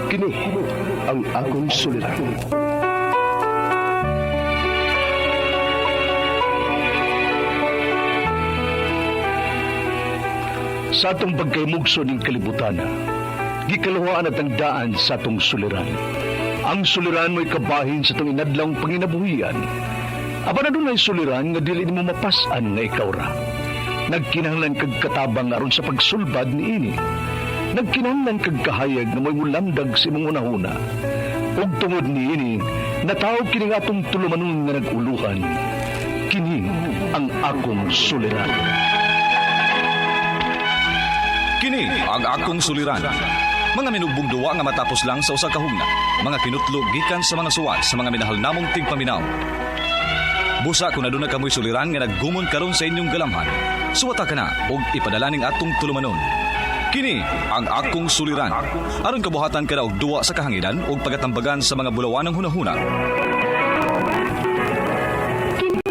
Kini ang akong suliran. Sa atong pagkaymugso ng kalibutan, gikalawaan at ang daan sa atong suliran. Ang suliran mo'y kabahin sa itong inadlang panginabuhian. Aba na doon ay suliran nga dili mo mapasan nga ikaw ra. Nagkinahanglan kag katabang aron sa pagsulbad ni ini. Nagkinahanglan kag kahayag na mo'y mulamdag sa imong unahuna. Ug tungod ni ini, natawag kini nga atong tulumanon nga naguluhan. Kini ang akong suliran. Kini ang akong suliran. Mga minugbong duwa nga matapos lang sa usa ka hugna. Mga kinutlog gikan sa mga suwat sa mga minahal namong tigpaminaw. Busa kung aduna kamoy suliran nga naggumon karon sa inyong galamhan. Suwata ka na og ipadala ning atong tulumanon. Kini ang akong suliran. Aron kabuhatan ka na og duwa sa kahanginan og pagatambagan sa mga bulawanang hunahuna. Kini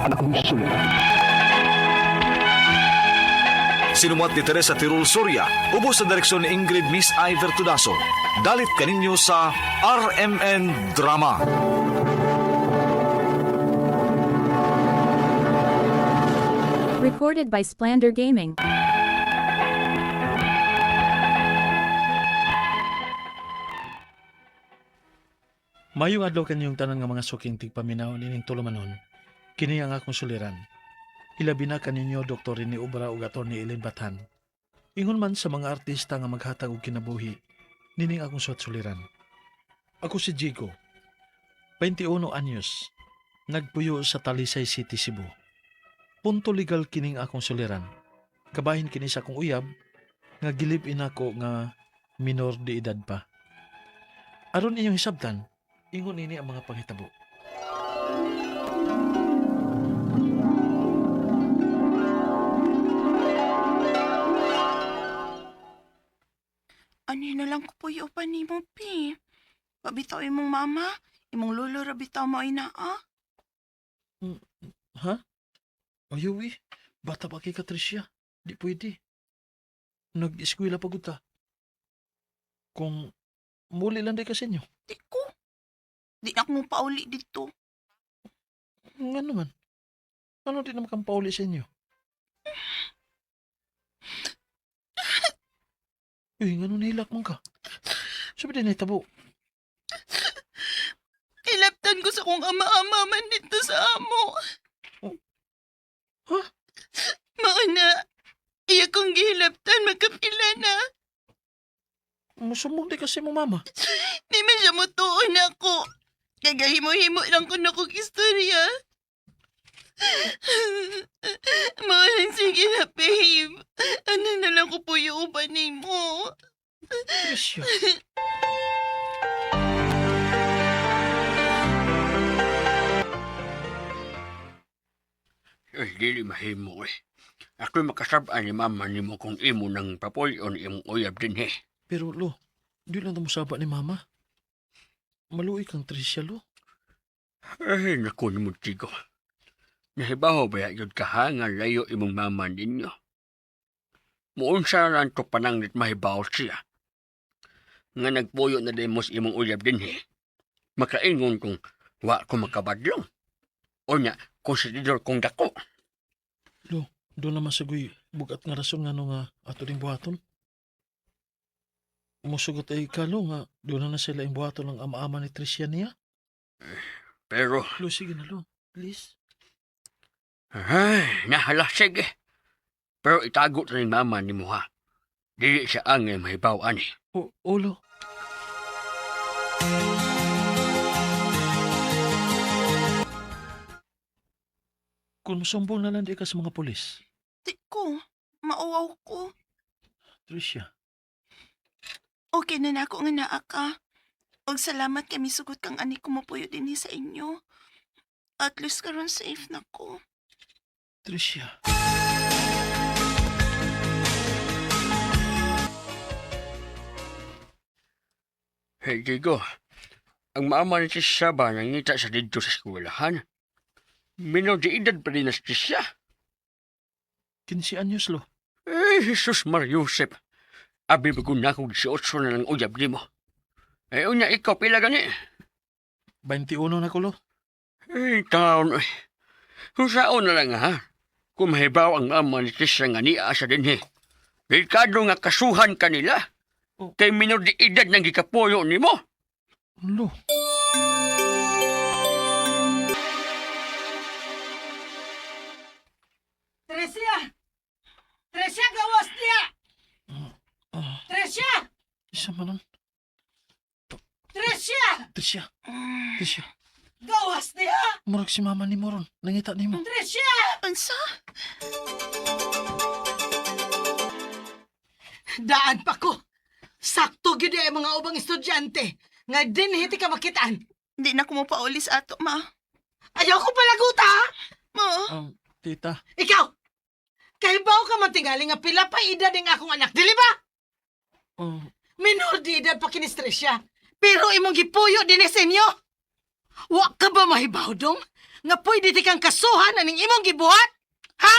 ang akong suliran. Sinumat ni Teresa Tirul Soria, ubos sa direksyon ni Ingrid Miss Iver Tudaso. Dalit kaninyo sa RMN Drama. Recorded by Splander Gaming. Mayong adlaw kanyong tanan nga mga suking tigpaminaw nining tulumanon. Kini ang akong suliran. Ilabi na kaninyo Dr. Rene Obra ug Atty. Ellen Bathan. Ingon man sa mga artista nga maghatag og kinabuhi, nining akong suliran. Ako si Jigo, 21 anyos, nagpuyo sa Talisay City, Cebu. Punto legal kining akong suliran. Kabahin kini sa akong uyab, nga gilib-in ako nga minor de edad pa. Aron inyong hisabtan, ingon ini ang mga panghitabo. Ani na lang ko po yung upan ni mo, Pi. Pabitaw imong mama, imong lolo rabitaw mo inaa. Ha? Ayaw bata pa kay Katricia. Di pwede. Nag-eskwela pa ta. Kung muli lang day kasi nyo. Di ko. Di na ko mo pauli dito. Nga naman. Ano din naman kang pauli sa inyo? Uy, nga nung nahilak mo ka. Sabi din ay tabo. Ilaptan ko sa kong ama-ama man dito sa amo. Ha? Mauna, iya kong gihilaptan magkapila na. Masumog di kasi mo, mama. Di man siya mutuon ako. Kagahimo-himo lang ko na kong istorya. Mawalang sige na, babe. Ano na lang ko po yung ubanay mo. Tricia. Ay, dili mahimo eh. Ako'y makasabaan ni mama ni mo kung imo ng papuyon imong uyab din eh. Pero, lo, di lang na musaba ni mama. Maluwi kang Tricia, lo. Ay, naku ni mo, Tigo. Nahibaho ba yun kahangan layo imong mama ninyo? Muunsa lang to pananglit mahibaho siya. Nga nagpuyo na demos imong uyab din eh. Makaingon kung wa ko makabadlong. O niya, konsididor kong dako. Lo, doon naman sagoy bugat nga rason nga no nga ato ding buhaton. Musugot ay kalo nga doon na sila yung buhaton ng ama-ama ni Tricia niya. Pero, Lo, sige na, lo. Please. ay, nahala, sige. Pero itago na ni mama ni mo ha. Dili siya angay mahibaw ani. O, lo. Kung sumbong na lang di ka sa mga polis, Di ko. Mauwaw ko. Tricia, Okay na nako nga naa ka. Og salamat kami sugot kang ani ko mapuyo din sa inyo. At least karon safe na ko. Tricia. Hey, Diego. Ang mama ni Tisha ba nangita sa dito sa eskwelahan? Minor di edad pa rin na si Tisha. 15 anyos, lo. Eh, Jesus Mar Yosef. Abi bago na akong 18 na lang uyab ni mo. Unya ikaw pila gani. 21 na kulo. Taon ay. Kung saan na lang ha. Kung mahibaw ang mama ni Tisha nga niya sa dinhi. Delikado nga kasuhan kanila. Oh. Kay minor di edad nang gikapuyo ni mo. Lo. Tresia! Tresia, gawas niya! Ah, Tresia! isa man nun. Tresia! Tricia, Tricia. Gawas niya! Murag si mama ni Moron. Nangita ni mo. Tresia! Unsa? Daan pa ko. Sakto gyud ay mga ubang estudyante. Nga dinhi ti ka makitaan. Di na ko mo paulis ato, ma. Ayaw ko palaguta, ha? Ma, Tita. Ikaw! Kahibaw ka man tingali nga pila pa edad ng akong anak, dili ba? Minor di edad pa kinis Tresia. Pero imong gipuyo din sa inyo. Wa ka ba mahibaw dong? Nga pwede ti kang kasuhan aning imong gibuhat? Ha?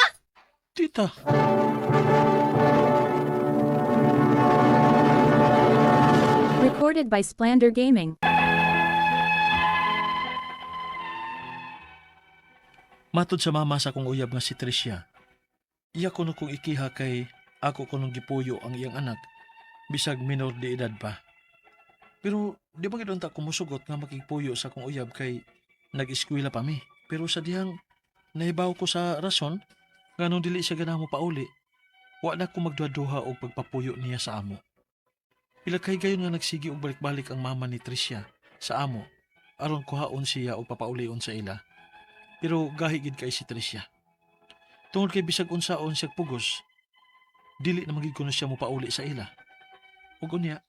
Tita. Recorded by Splander Gaming. Matod sa mama sa kong uyab nga si Tricia. Iya ko no kung ikiha kay ako ko nung gipuyo ang iyang anak. Bisag minor de edad pa. Pero di ba gidon ta kumusugot nga makigpuyo sa kong uyab kay nag-eskwela pa mi. Pero sa dihang nahibaw ko sa rason nga nung dili siya ganamo pauli. Wa na ko magduha-duha og pagpapuyo niya sa amo. Pila kay gayon nga nagsigi og balik-balik ang mama ni Tricia sa amo aron kuhaon siya og papaulion sa ila. Pero gahigid kay si Tricia. Tungod kay bisag unsaon siya pugos, dili na magig kuno siya mo pauli sa ila. Ug unya,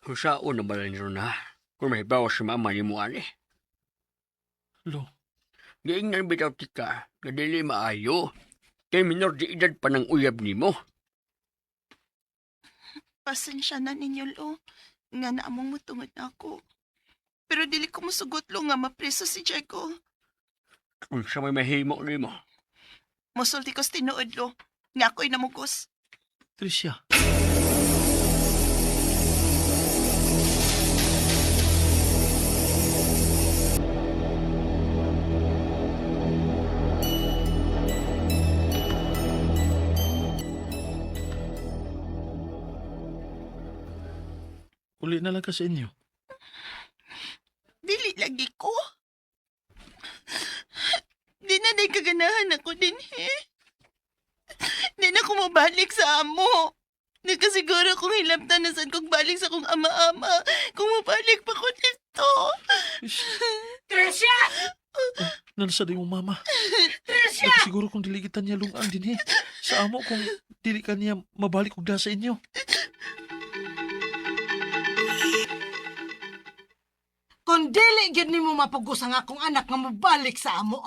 Kung saan na malang na. Kung mahibaw si mama ni mo ani. lo, Giingnan bitaw tika. Na dili maayo. Kay minor di edad pa ng uyab ni mo. pasensya na ninyo, lo. Nga naamong mutungod na ako. Pero dili ko musugot, lo, nga mapreso si Jago. Kung siya may mahimo ni mo. Musulti ko sa tinuod, lo. Nga ako'y namugos. Tricia. Uli na lang ka sa inyo. Dili lagi ko. Di na day kaganahan ako din, Di na ko mabalik sa amo. Nagkasiguro kong hilabtan na saan kong balik sa kong ama-ama. Kung mabalik pa ko dito. Tresia! Nalasa din mo mama. Tresia! Siguro kung dili kita niya lungaan din sa amo kung dili ka niya mabalik og da sa inyo. Kung dili gyud nimo mapugos ang akong anak nga mabalik sa amo,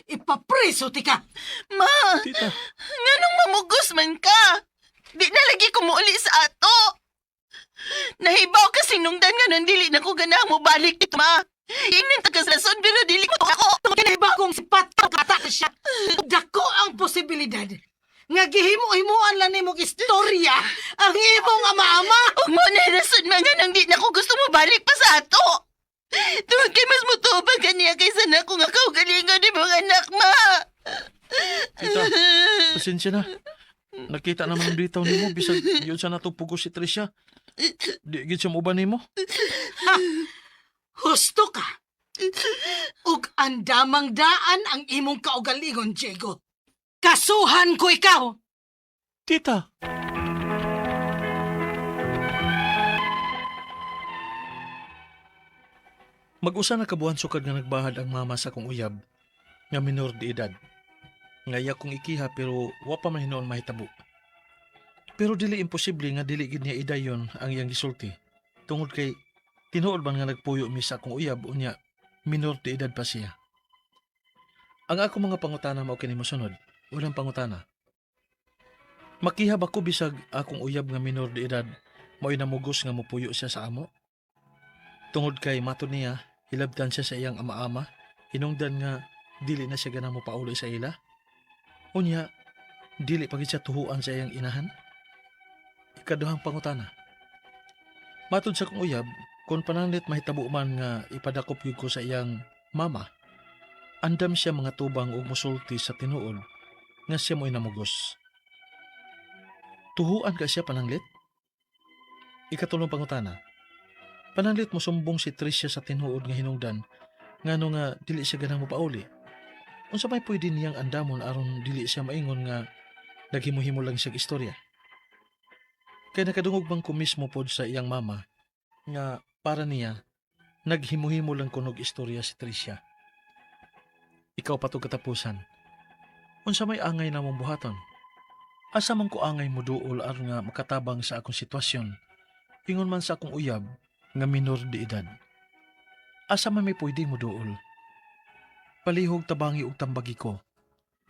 ipapreso ti ka. Ma, Tita, nga nung mamugos man ka. Di na lagi ko muuli sa ato. Nahibaw ka sinungdan nga nung dili na ko ganang mo balik dito, ma. Ingnan tagas-lason pero dili ko ako. Kinahibagong sipat kata siya. Dako ang posibilidad nga gihimo-himuan lang nimong istorya ang imong ama-ama. Ug mo na rason mga nang di na ko gusto mo balik pa sa ato. Tuwag kay mas mutubag kaniya kaysa na kung akaw galingon ni mga anak, ma. Tita, pasensya na. Nakita naman ang bitaw ni mo, bisag yun sa natupugos si Tricia. Di gid siya uban ni mo. Husto ka. Ug andamang daan ang imong kaugalingon, Diego. Kasuhan ko ikaw. Tita, mag-usa na kabuhan sukad nga nagbahad ang mama sa kong uyab nga minor de edad. Ngaya kong ikiha pero wa pa man hinoon mahitabo. Pero dili imposible nga dili gid niya idayon ang iyang gisulti. Tungod kay tinuod man nga nagpuyo mi sa akong uyab unya minor de edad pa siya. Ang ako mga pangutana mao kini mosunod. Unang pangutana. Makihab ako bisag akong uyab nga minor de edad mao'y namugos nga mopuyo siya sa amo? Tungod kay mato niya, hilabtan siya sa iyang ama-ama, hinungdan nga dili na siya ganang mopauli sa ila. Unya, dili pagit siya tuhuan sa iyang inahan. Ikaduhang pangutana. Matod sa kong uyab, kung pananglit mahitabo man nga ipadakop yun ko sa iyang mama, andam siya mga tubang ug musulti sa tinuod nga siya mo'y namugos. Tuhuan ka siya pananglit? Ikatulong pangutana. Pananglit mo sumbong si Tricia sa tinuod nga hinungdan ngano nga dili siya ganang mopauli. Unsa may pwede niyang andamon aron dili siya maingon nga naghimo-himo lang siyang istorya. Kaya nakadungog bang ko mismo pod sa iyang mama nga para niya naghimo-himo lang kunog istorya si Tricia. Ikaw pa to katapusan. Unsa may angay namong buhaton? Asa man ko angay mo duol aron nga makatabang sa akong sitwasyon. Ingon man sa akong uyab nga minor de edad. Asa man may pwede mo duol. Palihog tabangi ug tambagi ko.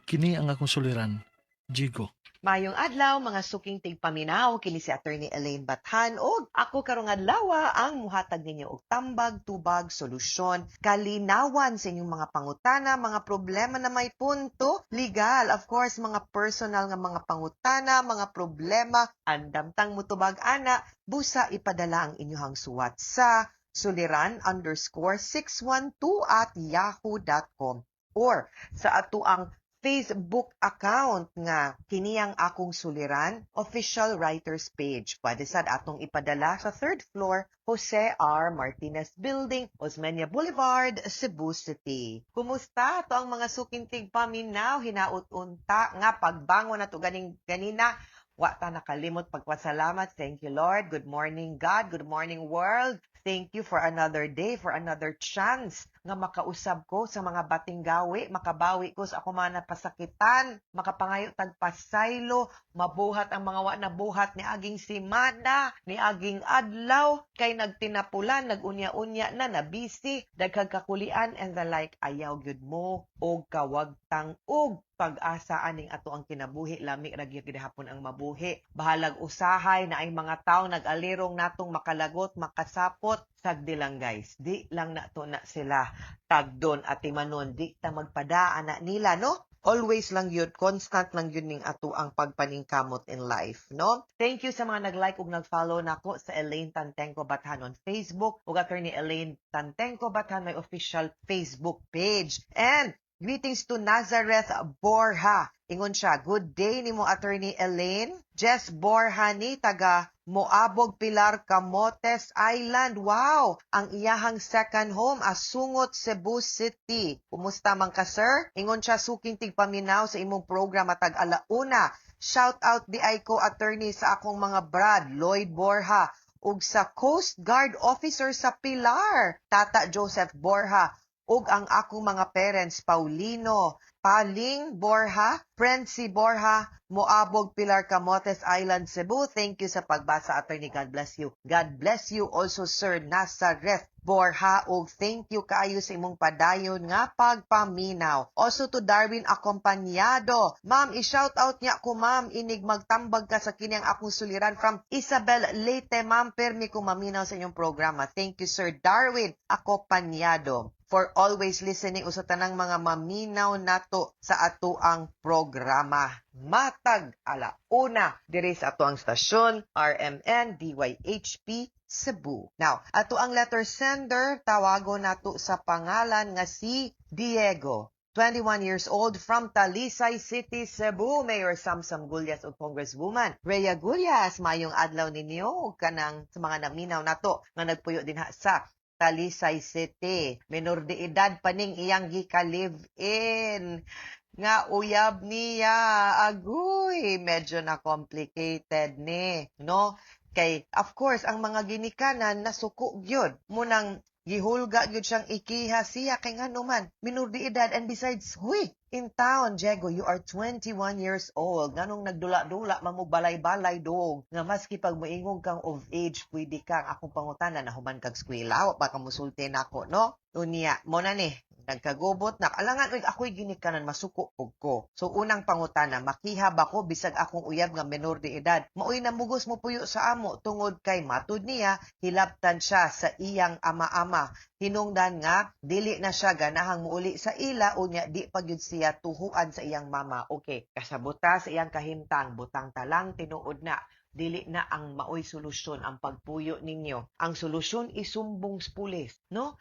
Kini ang akong suliran, Jigo. Mayong adlaw mga suking tigpaminaw kini si Attorney Elaine Bathan ug ako karong adlaw ang muhatag ninyo og tambag, tubag, solusyon, kalinawan sa inyong mga pangutana, mga problema na may punto, legal, of course, mga personal nga mga pangutana, mga problema, andamtang mutubag ana, busa ipadala ang inyong suwat sa suliran_612@yahoo.com or sa ato ang Facebook account nga kiniyang akong suliran, official writers page. Pwede sad atong ipadala sa 3rd floor, Jose R. Martinez Building, Osmeña Boulevard, Cebu City. Kumusta to ang mga sukintig paminaw, hinaut-unta nga pagbangon na to ganina. Wa ta nakalimot pagpasalamat. Thank you, Lord. Good morning, God. Good morning, world. Thank you for another day, for another chance nga makausab ko sa mga bating gawi, makabawi ko sa ako mga napasakitan, makapangayo tagpasaylo, mabuhat ang mga wa nabuhat ni aging simana, ni aging adlaw, kay nagtinapulan, nagunya-unya na, nabisi, daghang kakulian and the like. Ayaw gyud mo og kawagtang og pag-asa aning ato ang kinabuhi, lami ra gyud gihapon ang mabuhi. Bahalag usahay na ay mga tawo nag-alirong natong makalagot, makasapot, sagdi lang guys. Di lang na to na sila tagdon at timanon. Di ta magpadaan na nila, no? Always lang yun, constant lang yun ning ato ang pagpaningkamot in life, no? Thank you sa mga nag-like ug nag-follow nako sa Elaine Tantenco Bathan on Facebook ug Attorney Elaine Tantenco Bathan may official Facebook page. And greetings to Nazareth Borja. Ingon siya, good day nimo Attorney Elaine. Jess Borja ni taga Moabog Pilar Camotes Island. Wow! Ang iyahang second home asungot Cebu City. Kumusta man ka sir? Ingon siya suking tigpaminaw sa imong program matag alauna. Shout out di ay ko attorney sa akong mga brad Lloyd Borja ug sa Coast Guard officer sa Pilar, Tata Joseph Borja. Ug ang akong mga parents Paulino, Paling Borja, Prensi Borja, Moabog Pilar Camotes Island, Cebu. Thank you sa pagbasa, attorney. God bless you. God bless you also, Sir Nazareth Borja. Og thank you kaayo sa imong padayon nga pagpaminaw. Also to Darwin Acompañado. Ma'am, i-shout out niya ko, ma'am. Inig magtambag ka sa kinyang akong suliran from Isabel Leyte, ma'am. Permi ko maminaw sa inyong programa. Thank you, Sir Darwin Acompañado, for always listening usa tanang mga maminaw nato sa ato ang programa. Matag alauna diri sa ato ang stasyon RMN DYHP Cebu. Now, ato ang letter sender tawagon nato sa pangalan nga si Diego. 21 years old from Talisay City, Cebu. Mayor Samsam Gulyas o Congresswoman Rhea Gulyas. Mayong adlaw ninyo ug kanang sa mga naminaw nato nga nagpuyo din sa Talisay City. Minor de edad paning iyang gika-live-in. Nga uyab niya. Agoy, medyo na complicated ni. No? Kay, of course, ang mga ginikanan nasuko gyud. Munang gihulga gyud siyang ikiha siya kay ngano man minor de edad, and besides, huy, in town, Diego, you are 21 years old. Nganong nagdula-dula mamubalay-balay dog. Nga maski pag moingog kang of age, pwede kang akong pangutana na human kag skwela. Wa pa ka musulti nako, no? Unya, mo na ni. Nagkagubot na. Alangan, ako'y ginikanan, masuko og ko. So, unang pangutana, makihab ako, bisag akong uyab nga menor de edad. Maoy na mugos mo puyo sa amo, tungod kay matud niya, hilabtan siya sa iyang ama-ama. Hinungdan nga, dili na siya ganahang muuli sa ila, unya di pagyud siya tuhuan sa iyang mama. Okay, kasabuta sa iyang kahimtang, butang talang, tinuod na. dili na ang maoy solusyon ang pagpuyo ninyo. Ang solusyon isumbong sa pulis, no?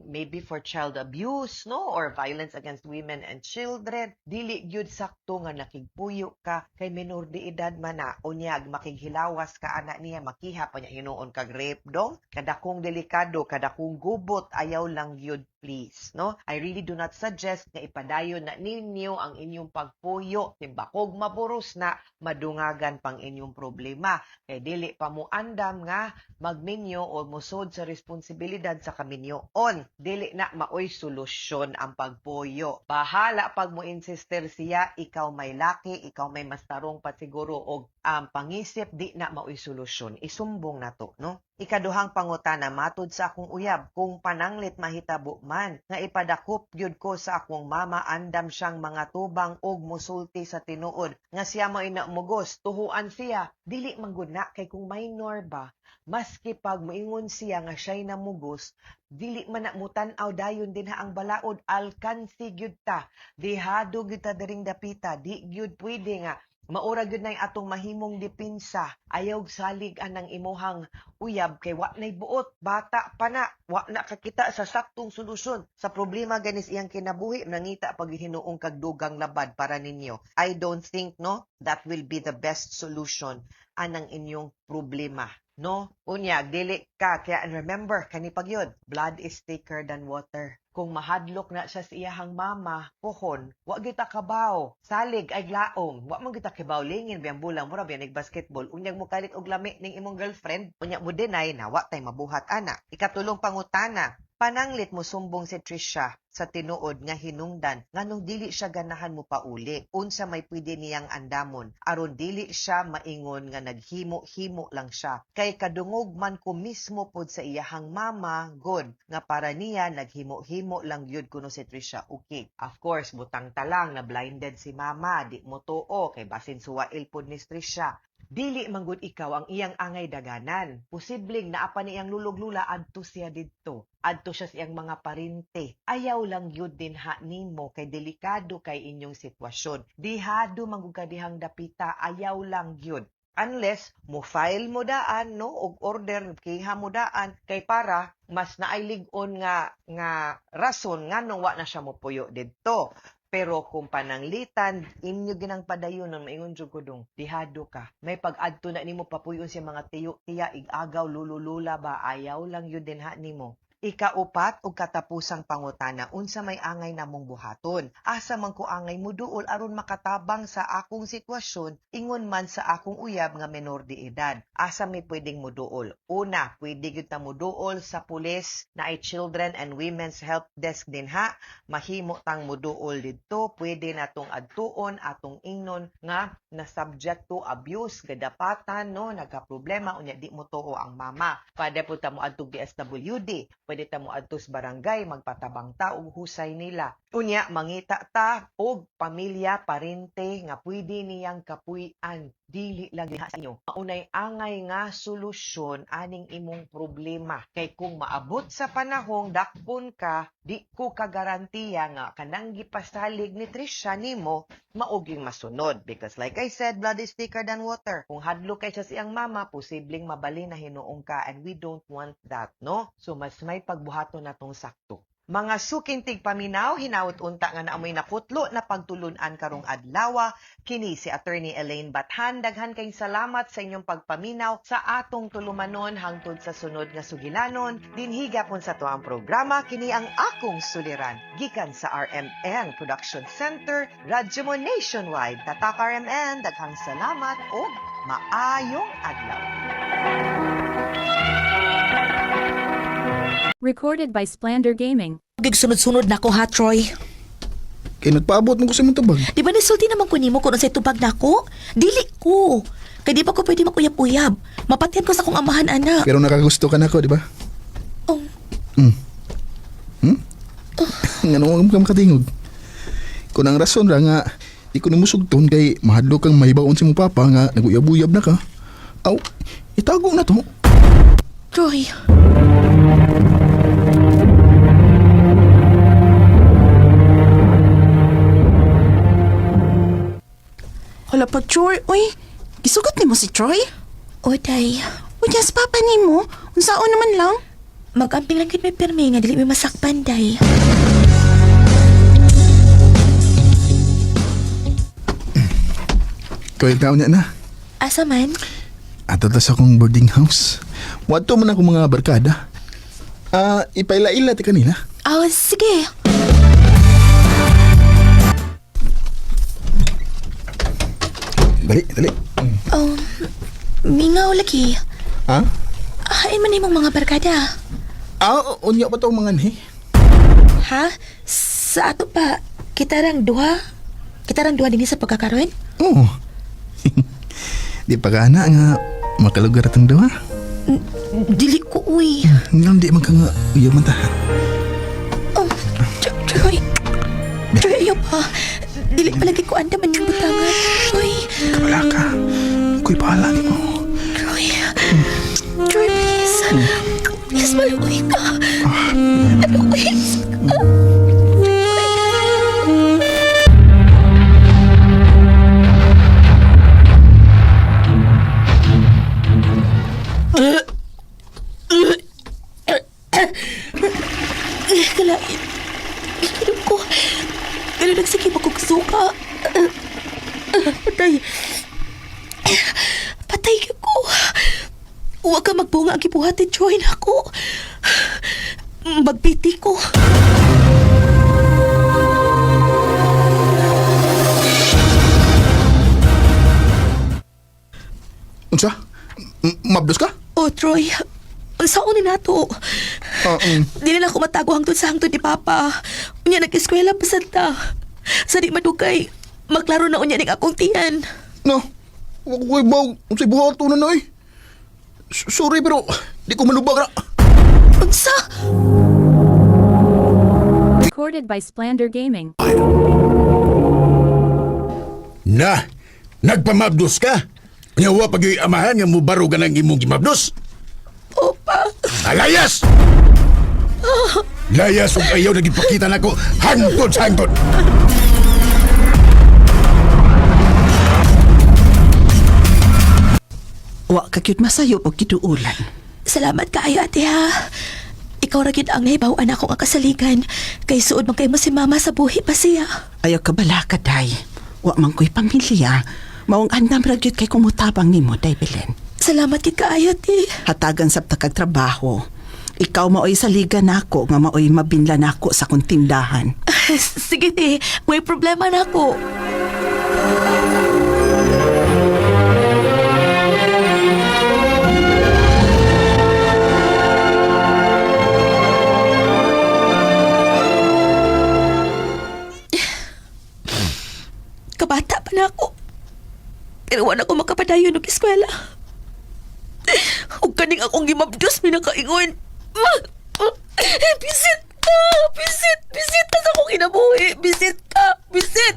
Maybe for child abuse, no, or violence against women and children. Dili gyud sakto nga nakigpuyo ka kay minor de edad man na unyag makighilawas ka ana niya makiha pa niya hinuon kag rape dong. Kadakong delikado, kadakong gubot, ayaw lang gyud please, no? I really do not suggest nga ipadayon na ninyo ang inyong pagpuyo. Timbakog maburos na madungagan pang inyong problema. Kay dili pa mo andam nga magminyo o musod sa responsibilidad sa kaminyo. Dili na maoy solusyon ang pagpuyo. Bahala pag mo insister siya, ikaw may laki, ikaw may mas tarong pa siguro og pangisip, di na maoy solusyon. Isumbong na to, no? Ikaduhang pangutana matud sa akong uyab kung pananglit mahitabo man nga ipadakop gyud ko sa akong mama andam siyang mga tubang og musulti sa tinuod nga siya mo inamugos tuhuan siya dili manggud na kay kung minor ba maski pag moingon siya nga siya'y namugos dili man na mutan-aw dayon din ha ang balaod alkansi gyud ta dihado gyud ta diring dapita di gyud pwede nga maura gyud nay atong mahimong depensa ayaw salig anang imuhang uyab kay wa nay buot bata pa na wa na kakita sa saktong solusyon sa problema ganis iyang kinabuhi nangita pag hinuong kag dugang labad para ninyo. I don't think no that will be the best solution anang inyong problema. No? Unya, dili ka. Kaya remember, kani pagyod, blood is thicker than water. Kung mahadlok na siya sa iyahang mama, pohon, wa kita kabaw. Salig ay glaong. Wa man kita kabaw lingin biyang bulang mura biyang basketball. Unyag mo kalit og lami ning imong girlfriend. Unya mo deny na wa tay mabuhat ana. Ikatulong pangutana. Pananglit mo sumbong si Trisha sa tinuod nga hinungdan nganong dili siya ganahan mo pauli unsa may pwede niyang andamon aron dili siya maingon nga naghimo-himo lang siya kay kadungog man ko mismo pod sa iyahang mama god nga para niya naghimo-himo lang gyud kuno si Trisha. Okay, of course butang talang na blinded si mama di mo tuo kay basin suwail pod ni Trisha. Dili manggod ikaw ang iyang angay daganan. Posibleng naapa niyang lulog-lula adto siya didto. Adto siya sa iyang mga parinte. Ayaw lang gyud din ha nimo kay delikado kay inyong sitwasyon. Dihado manggod ka dihang dapita, ayaw lang gyud. Unless mo file mo daan no og order kiha mo daan kay para mas naaylig-on nga rason nganong wa na siya mopuyo didto. Pero kung pananglitan, inyo ginang padayon ng maingon jud ko dong, dihado ka. May pag-adto na nimo papuyon siya mga tiyo-tiya, igagaw, lululula ba, ayaw lang yun din ha nimo. Ikaupat og katapusang pangutana unsa may angay namong buhaton asa man ko angay muduol aron makatabang sa akong sitwasyon ingon man sa akong uyab nga menor de edad asa may pwedeng muduol una pwede gyud ta muduol sa pulis na ay Children and Women's Help Desk din ha mahimo tang muduol didto pwede natong adtuon atong ingnon nga na subject to abuse gadapatan no nagka-problema unya di mo tuo ang mama pwede po ta mo adtong DSWD pwede ta mo adto sa barangay magpatabang ta og husay nila. Unya mangita ta og pamilya parente nga pwede niyang kapuy-an dili lang diha sa inyo. Maunay angay nga solusyon aning imong problema. Kay kung maabot sa panahong dakpon ka, di ko kagarantiya nga kanang gipasalig ni Trisha nimo mauging masunod because like I said, blood is thicker than water. Kung hadlo kay siya siyang mama, posibleng mabali na hinuong ka and we don't want that, no? So mas may pagbuhaton natong sakto. Mga sukintig paminaw, hinawot unta nga naamoy nakutlo na pagtulunan karong adlawa. Kini si Attorney Elaine Bathan. Daghan kayong salamat sa inyong pagpaminaw sa atong tulumanon hangtod sa sunod nga sugilanon. Dinhiga pon sa to ang programa. Kini ang akong suliran. Gikan sa RMN Production Center, Radyo Mo Nationwide. Tatak RMN, daghang salamat o maayong adlaw. Recorded by Splander Gaming. Gigsunod-sunod na ko ha, Troy. Kaya nagpaabot mo ko sa mong tubag. Di ba nisulti naman ko nimo kung sa tubag na ko? Dili ko. Kaya di pa ko pwede mag-uyab-uyab. Mapatihan ko sa akong amahan, anak. Pero nakagusto ka na ako, di ba? Oh. Nga nung ka makatingog. Kung ang rason ra nga, di ko nimusugton kay mahadlo kang mahibaon si mong papa nga nag-uyab-uyab na ka. Aw, itago na to. Troy. Hala pa, Troy. Uy, Gisugot ni mo si Troy? O, day. Unya sa papa ni mo? Unsaon naman lang? Magamping lang may permi nga dili may masakpan, day. Kaya taon niya na. Asa man? Ato ta sa akong boarding house. Wato man ako mga barkada. Ipaila-ila ti kanila. Oh, sige. Dali. Oh, mingaw lagi. Ha? Hain man imong mga barkada. Unya pa to mga ni. Ha? Sa ato pa, kitarang duha? Kitarang duha din sa pagkakaroon? Oo. Di pa ka na nga makalugar atong dawa. Dili ko, uy. Ngayon di man ka nga uyaman ta. Oh, Troy. Troy, ayaw pa. Dili palagi ko anda man yung butangan. Troy. Wala ka. Ako'y pahala ni mo. Troy. Troy, please. Please, malukoy ka. Malukoy ka. Kalain. Ikinom ko. Pero nagsakip akong suka. Patay. Patay ko. Huwag ka magbunga ang ibuhatin, Joy, na ako. Magbiti ko. Unsa? Mabdos ka? Oh, Troy. Saan na to? Dili na ako matago hangtod sa hangtod ni Papa. Unya nag-eskwela pa santa. Sa di madugay, maklaro na unya ning akong tiyan. No. Huwag ko ibaw. Unsa'y buhato na na eh. Sorry pero di ko malubag ra. Unsa? Recorded by Splander Gaming. Na, nagpamabdos ka? Ngawa pag yung amahan nga mubaro ka ng imong gimabdos? Opa. Alayas! Layas ug ayaw nagipakita nako hangtod sa hangtod. Wa ka cute masayo og kituulan. Salamat kaayo, ate, ha. Ikaw ra gyud ang nahibaw-an ako nga kasaligan. Kay suod man kay mo si mama sa buhi pa siya. Ayaw ka bala ka, day. Wa man ko'y pamilya. Maong andam ra gyud kay kumutabang nimo, day Belen. Salamat gyud kaayo, ate. Hatagan sa takag trabaho. Ikaw maoy saliga nako nga maoy mabinla nako sa kong tindahan. Sige, te. May problema na ako. Kabata pa na ako. Pero wala ko makapadayon ng eskwela. Huwag kaning akong gimabdos, pinakaingon. Bisit ka! Bisit ka sa akong kinabuhi! Bisit ka! Bisit!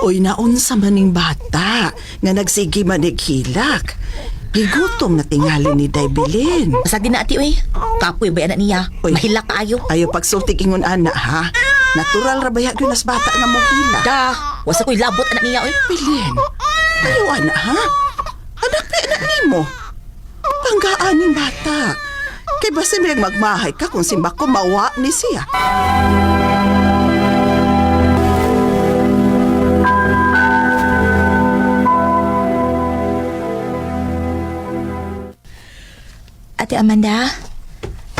Uy, naunsa maning bata nga nagsigi manighilak. Gigutom na tingali ni Day Belen. Masagin na, ati, uy. Kapoy ba anak niya? Uy. Mahilak kaayo. Ayaw pagsultik ingon ana, ha? Natural ra baya gyud nas bata nga mohila. Da! Wasa ko'y labot anak niya, uy. Belen. Ayaw ana, ha? Anak nimo. Panggaan ning bata. Kay basta nilang magmahay ka kung simba ko mawa ni siya. Ate Amanda?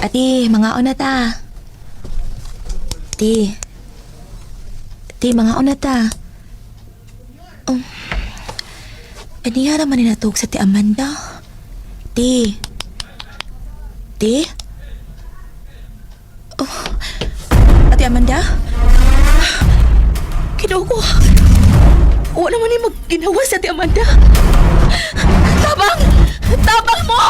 Ate, mga ona ta. Ate, mga ona ta. Aniyara man ninatog sa Ate Amanda. Ate. Oh. Ate Amanda? Ginoo ko. Wala man yung ginawa sa Ate Amanda. Tabang! Tabang mo!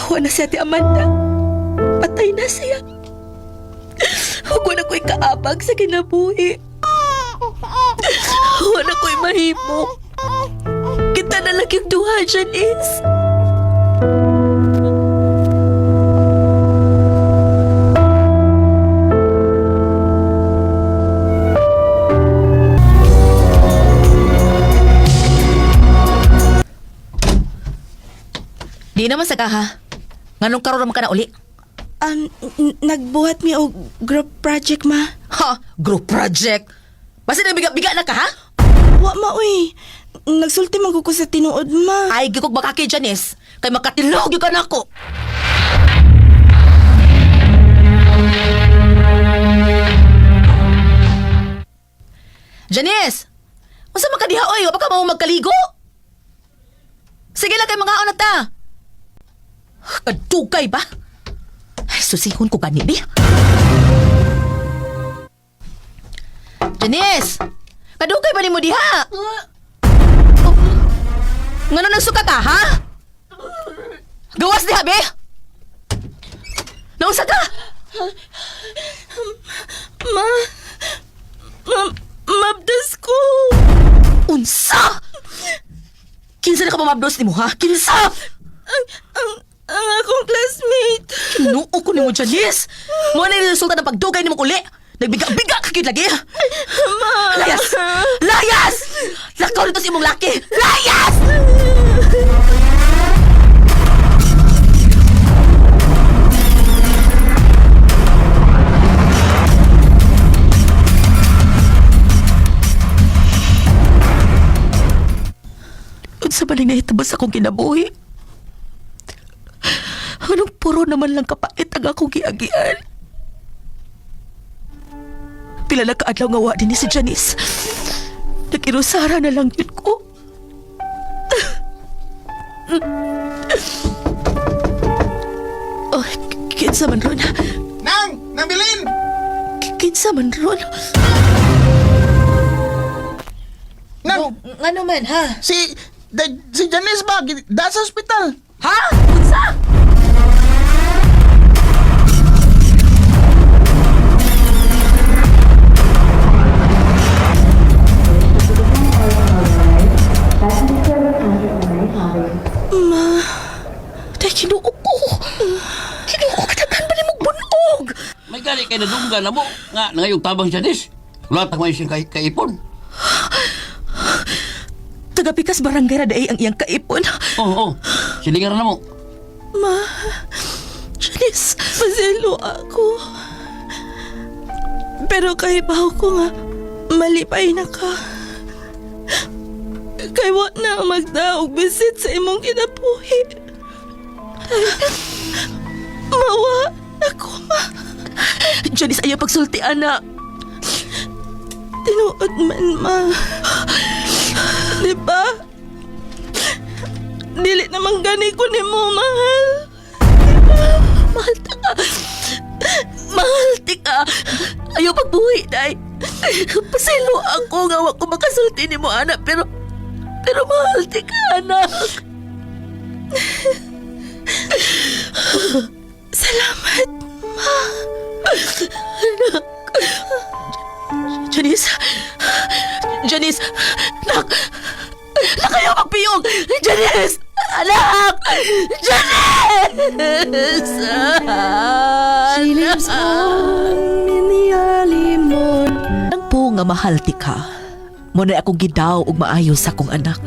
Wala si Ate Amanda. Patay na siya. Huwag na ko'y kaabag sa kinabuhi. Wala ko'y mahimo. Kita na lang yung duha, Janice. Di naman sa kaha. Nganong karon naman ka na uli? Nagbuhat mi og group project, ma. Ha? Group project? Basta nagbiga-biga na ka, ha? Wa ma, uy. Nagsulti man ko sa tinuod, ma. Ay, gikog makaki, Janice. Kay makatilog yung ka na ako. Janice! Masa makadiha, oy? Wapa ka mo magkaligo? Sige lang kay mga anak ta. Kadugay ba? Ay, susihon ko gani, di? Janice! Kadugay ba ni mo diha? Ngano nagsuka ka, ha? Gawas diha, be? Naunsa ka? Mabdas ko. Unsa? Kinsa na ka mamabdos ni mo, ha? Kinsa? Ang akong classmate. Kinuo ko ni mo, Janice. Mo na yung resulta ng pagdugay ni mo uli. Nagbiga-biga ka kid lagi. Layas! Layas! Lakaw nito si imong laki. Layas! Unsa ba ning nahitabas akong kinabuhi? Anong puro naman lang kapait ang akong giagian? Pila na kaadlaw nga wa din ni si Janice. Nag-irusara na lang yun ko. Oh, kinsa man ron. Nang! Nang Bilin! Kinsa man ron. Nang! Nga naman, ha? Si Janice ba? Da sa ospital. Ha? Unsa? Kinuo ko. Kinuo ko katagan ba ni mong bunog? May gani kay nadunggan na mo. Nga, nangayong tabang siya, Nis. Wala takong siyang kaipon. Tagapikas barangay ra daay ang iyang kaipon. Oo. Silingan na mo. Ma, Janice, paselo ako. Pero kahibaw ko nga, malipay na ka. Kay wa na magdaog bisit sa imong kinabuhi. Mawa ako, ma. Janice, ayaw pagsulti, anak. Tinuod man, ma. Diba? Dili naman gani ko ni mo, mahal. Mahal ta ka. Mahal ti ka. Ayaw pagbuhi, day. Pasilo ako nga wa ko makasulti ni mo, anak. Pero mahal ti ka, anak. Salamat, ma. Anak. Janice. Janice. Nak. Nakayaw magpiyong. Janice. Anak. Janice. Silip sa minialimon. Ang po nga mahal ti ka. Muna akong gidaw ug maayo sa akong anak.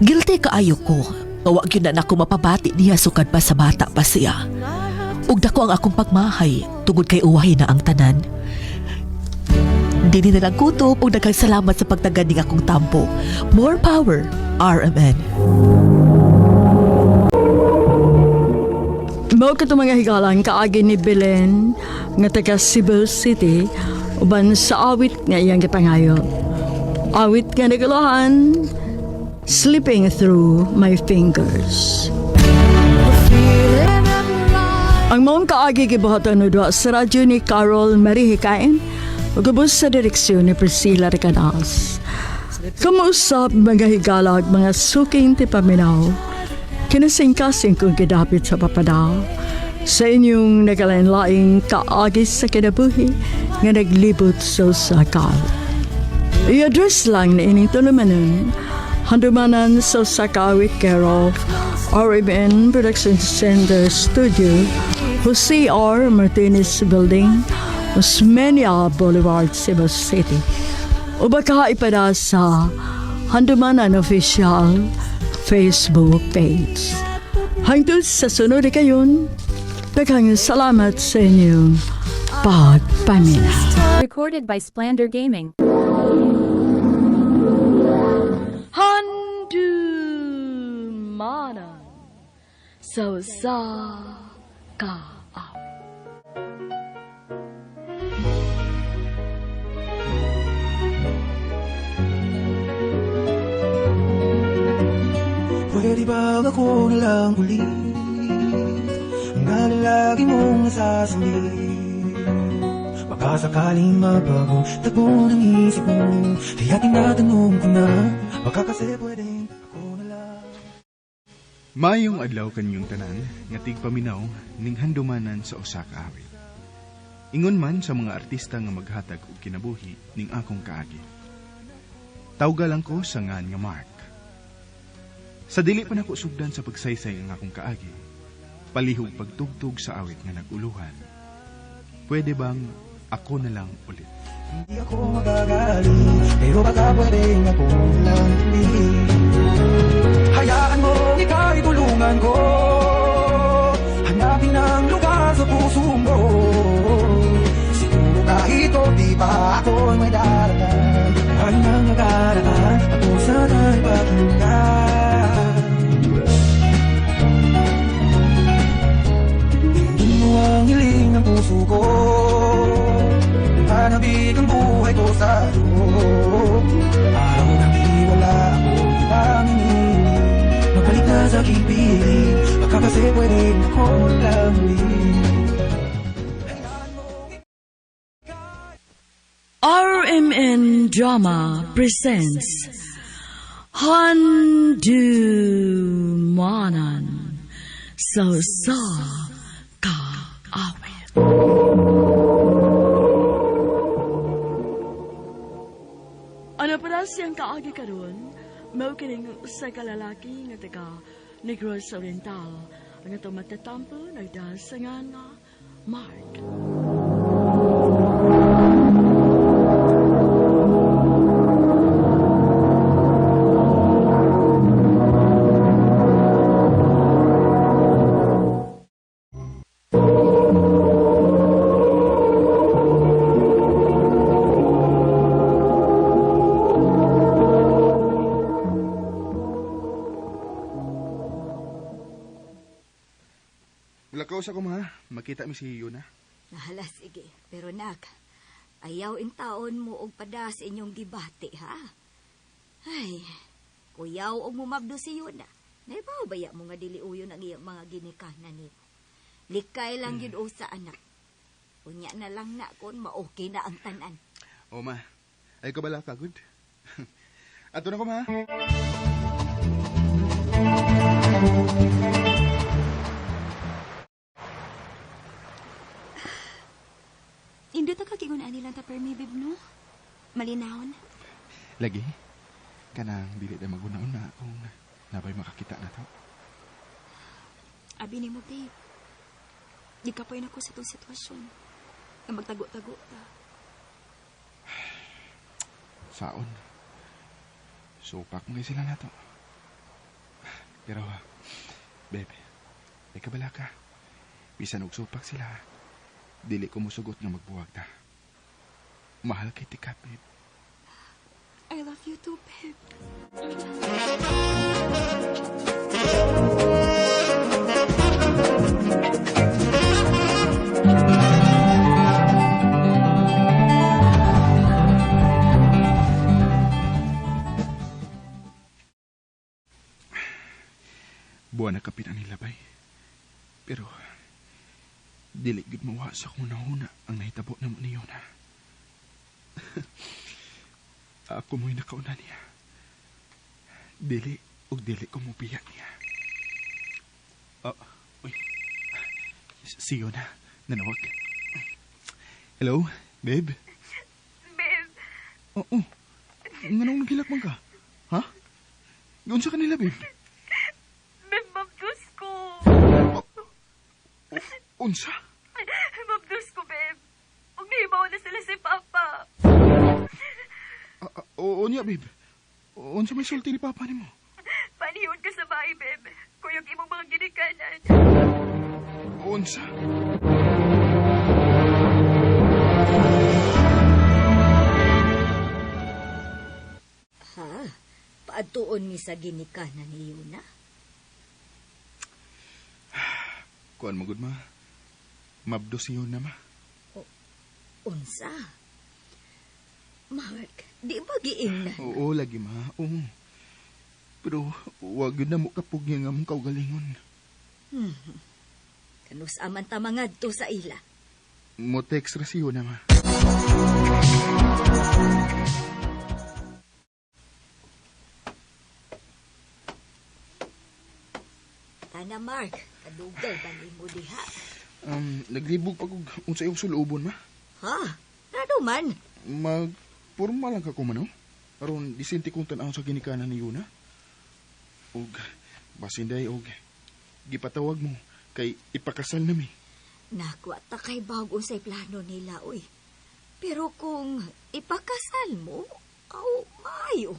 Guilty kaayo ko. Wag yun na ako mapabati niya sukad pa sa bata pa siya. Ug dako ang akong pagmahay tungod kay uwahi na ang tanan. Dili na lang kutob ug daghang salamat sa pagtagad ning akong tampo. More power, RMN. Mao ka mga higalan kaagi ni Belen nga taga Cebu City uban sa awit nga iyang gipangayo. Awit nga nagalahan, slipping through my fingers. Ang maong kaagi gibuhatan no doa sa radyo ni Carol Marie Hikain, ugubos sa direksyon ni Priscilla Ricanas. Kamuusap mga higalag mga suking tipaminaw, kinasingkasing kong kidapit sa papadaw, sa inyong nagalain-laing kaagi sa kinabuhi nga naglibot sa sakal. I-address lang na ining tulumanon, handumanan sa Sakawit care of RMN Production Center Studio, Jose R. Martinez Building, Osmeña Boulevard, Cebu City. O baka ipada sa Handumanan Official Facebook page. Hangtod sa sunod kayon, daghang salamat sa inyong pagpamina. Recorded by Splander Gaming. Handumanan sa Sakawit. Pwede ba ako na lang ulit ang nalalagi mong nasasambit? Baka sakaling mabago tagpo ng isip mo, kaya tinatanong ko na, baka kasi pwedeng ako na lang. Mayong adlaw kanyong tanan, nga tigpaminaw, ning handumanan sa usa ka awit. Ingon man sa mga artista nga maghatag og kinabuhi ning akong kaagi. Tawgalan ko sa ngan nga Mark. Sa dili pa nako sugdan sa pagsaysay ang akong kaagi, palihog pagtugtog sa awit nga naguluhan. Pwede bang ako na lang ulit? Hindi ako magagaling, pero baka pwedeng ako na lang ulit. Hayaan mo, ika'y tulungan ko, hanapin ang lugar sa puso mo. Siguro kahit o di pa ako'y may darating, ay nang nagaraan, ako sana'y pakinggan. Tingin mo ang hiling ng puso ko, hanapin ang buhay ko sa iyo. Araw nang iwala ako, ibang magbalik na sa aking piling, baka kasi pwedeng ako lang ulit. RMN Drama presents Handumanan sa Sakawit. Ano pala siyang kaagi karon? Mao kining usa ka lalaki nga taga Negros Oriental ang atong matatampo nagdasangan nga Mark. Lakaw sa ko ma, makita mi si Yuna. Nahala, sige. Pero nak, ayaw in taon mo og pada sa inyong gibati, ha? Ay, kuyaw og mumabdo si Yuna. Naibaw baya mo nga dili uyon ang iyang mga ginikanan ni. Likay lang yun o sa anak. Unya na lang na kung ma-okay na ang tanan. O ma, ay ka bala ka, good? Ato na ko ma. Hindi ta kagingunaan nilang ta permi, bib, no? Malinawon. Lagi, kanang dili na magunaon na kung nabay makakita na to. Abi ni mo, babe. Di ka pa yun ako sa itong sitwasyon. Na magtago-tago ta. Saon. Supak mo sila na to. Pero, bebe, ay kabala ka. Bisan og supak sila, dili ko musugot nga magbuwag ta. Mahal kay tika, babe. I love you too, babe. buwan na kapit ang nilabay. Pero, dili gud mawa sa kung nahuna ang nahitabo na mo niyo na. Ako mo'y nakauna niya. Dili ko mo biya niya. Uy. Si Yona, nanawag. Hello, babe? Babe. Oo. Nganong nagilakman ka? Ha? Doon sa kanila, babe? Babe, mabdus ko. Unsa? Mabdus ko, babe. Huwag nahibaw na sila si Papa. Oo niya, babe. Unsa may sulti ni Papa ni mo? Panihon ka sa bahay, babe. Kuyog imong mga ginikanan. Unsa? Ha? Paadtuon mi sa ginikanan ni Yuna? Kuan mo, good ma. Mabdo si Yuna, ma. Unsa? Mark, di ba giingnan? Oo, lagi, ma. Oo. Pero, wag yun na mo kapugya nga mong kaugalingon. Kanus aman ta mangadto sa ila. Mo text ra si Yuna, ma. Tana, Mark. Kadugal ba ni mo diha? Naglibog pag unsa yung sulubon, ma. Ha? Ano man? Magpurma lang ka kumano. Aron disente kong tanaw sa ginikanan ni Yuna. Og basinday og gipatawag mo kay ipakasal nami. Nakuha ta kay bago sa plano nila, uy. Pero kung ipakasal mo, mayo.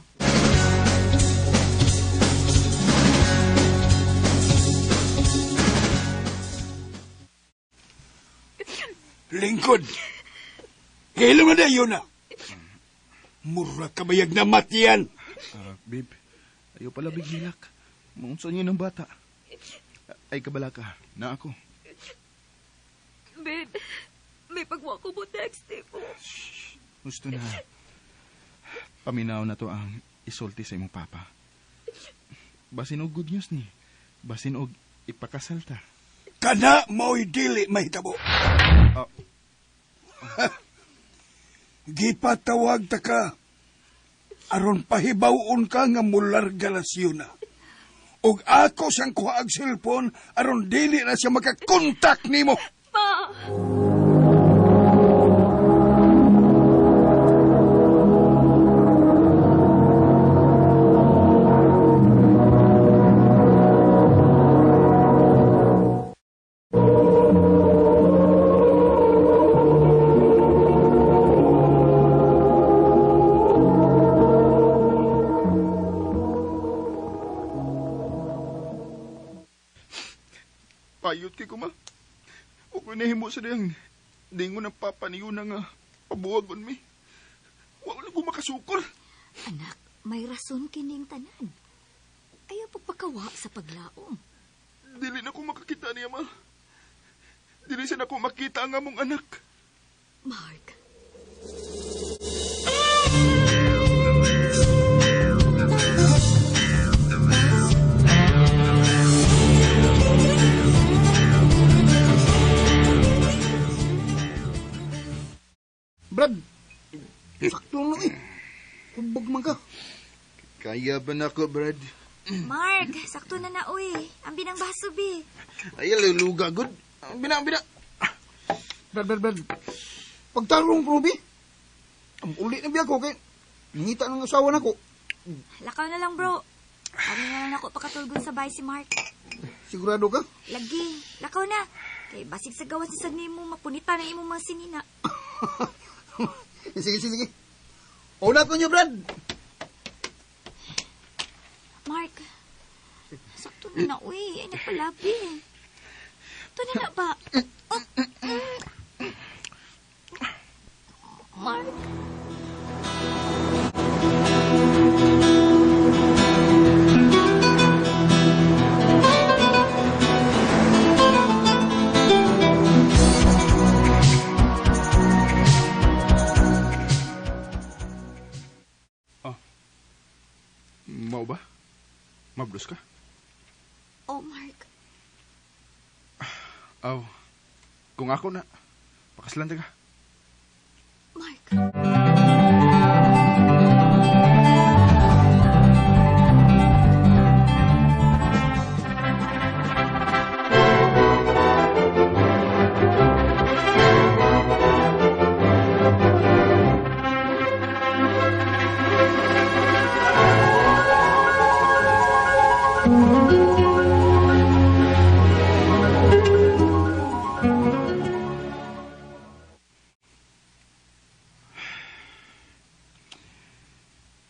Lingkod! Kailan mo na yun na? Mura kabayag na matiyan! Babe, ayaw pala bigilak. Maunsa niyo ng bata. Ay kabala ka, na ako. Babe, may pagwa ko mo text mo. Gusto na. Paminaw na to ang isulti sa imong papa. Basin og good news ni. Basin og ipakasal ta. Kana mo'y dili mahitabo. Gipatawag ta ka. Aron pahibawon ka nga mularga na siya na. Og ako siyang kuhaag cellphone aron dili na siya makakontak nimo. Pa! Payot kay ko, ma. O kung nahimo sa diyang dingon ng papa ni Yuna nga pabuwagon mi. Wala ko makasukol. Anak, may rason kining tanan. Ayaw pagpakawa sa paglaom. Dili na ko makakita niya, ma. Dili siya na ko makita ang among anak. Mark. Brad, sakto no eh. Kubog man ka. Kaya ba na ko, Brad? Mark, sakto na na, uy. Ang binang baso, bi. Ay, luga, good. Bina. Brad. Pagtarong probi. Ang uli na biya ko kay nangita ng asawa na ko. Lakaw na lang, bro. Kami na lang ako pakatulgon sa bahay si Mark. Sigurado ka? Lagi, lakaw na. Kay basig sa gawas si Sagni mo, mapunita na imong mga sinina. Sige. Una ko niyo, Brad. Mark, sakto na na, uy. Ay, nagpalabi. Ito na ba? Mark. Mau ba? Mabdos ka? Oh, Mark. Aw, kung ako na, pakaslan ka. Mark.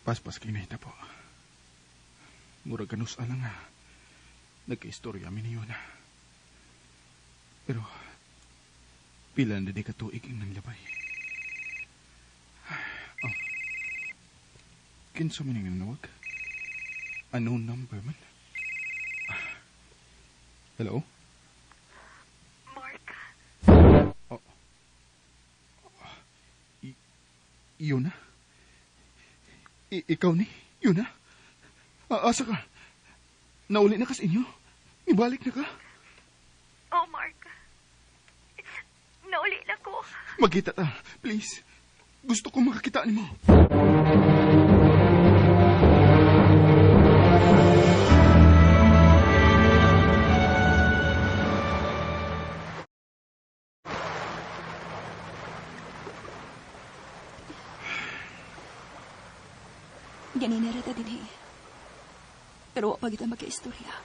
Paspas kinita po. Murag ganus alang nga. Nagka-istorya mi niyo na. Pero, pila na di katuig ang nanglabay. Oh. Kinsa man ang nanawag? Unknown number man. Hello? Mark. Oh. Yun na? Ikaw ni? Yun na? Asa ka? Nauli na ka sa inyo? Ibalik na ka? Oh, Mark. Nauli na ko. Magkita ta, please. Gusto ko makakita ni mo. Ganina rata din eh. Pero wa pa kita magka-istorya.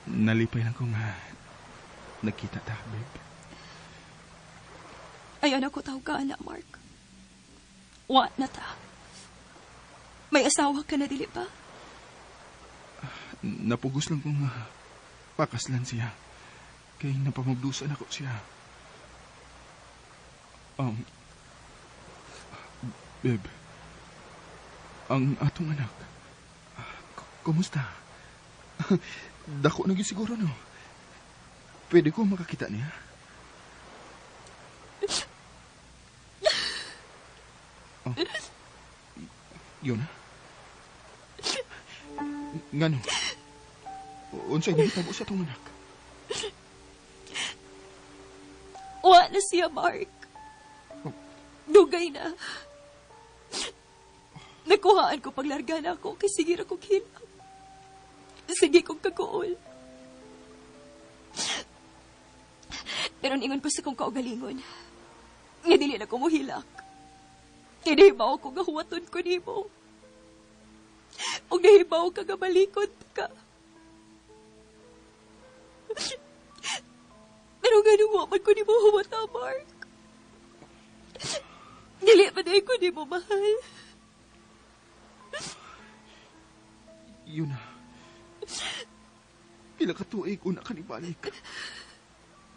Nalipay lang ko nga nakita ta, babe. Ayan ako tawag ka, anak, Mark. Wa na ta. May asawa ka na, dili ba? Napugos lang kong pakaslan siya. Kaya napamagdusan ako siya. Babe, ang atong anak, kumusta? Dako na siguro, no? Pwede ko makakita niya? Oh. Yun na? Ngano? Unsay nahitabo sa atong anak? Wa na siya, Mark. Dugay na. Nakuhaan ko paglarga na ako kay sige ra kong hilang. Sige kong kagool. Pero ningon ko sa kong kaugalingon. Nga dili na ko mohilak. Kaya nahibaw ko nga huwaton ko ni mo. O nahibaw ka nga malikod ka. Pero ganun waman ko ni mo huwata, Mark. Dili pa na ko ni mo mahal. Yun na. Pila ka tuig una ka ni balik.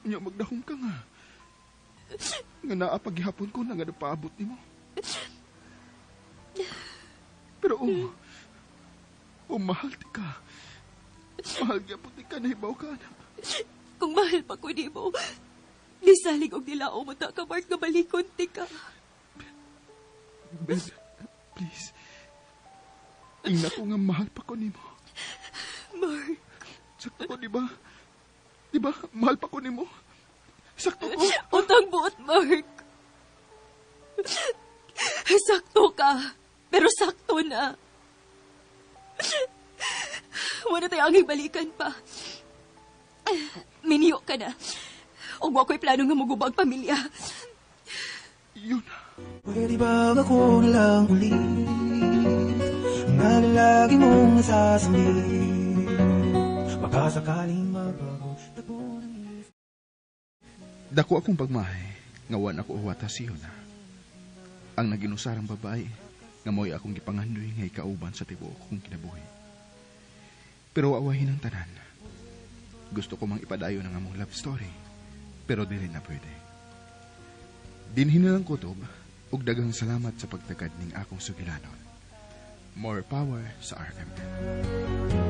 Nya magdahom ka nga. Nga naapaghihapon ko na nga napaabot ni mo. Pero mahal ti ka. Mahal gyapon ti ka, nahibaw ka na. Kung mahal pa ko ni mo, nisalig og nilao mo ta ka, Mark, nga balikon ti ka. Babe, please. Ingna ko nga mahal pa ko ni mo. Mark. Sakto ko, di ba? Di ba? Mahal pa ko ni mo. Sakto ko. Utang buot, Mark. Sakto ka. Pero sakto na. Wala tayo ang ibalikan pa. Miniyo ka na. O wa ko'y plano nga magubag pamilya. Yun. Pwede ba ako na lang ulit ang nalalagi mong nasasambit? Baka sakaling mabago takbo ng isip. Dako akong pagmahay, ngawan ako uwata siyo na. Ang naginusarang babae, nga mo'y akong gipangandoy nga ikauban sa tibuok kong kinabuhi. Pero awahin ang tanan. Gusto ko mang ipadayo ng among love story, pero dili na pwede. Dinhin na lang kutob, ug daghang salamat sa pagtagad ning akong sugilanon. More power sa RMN.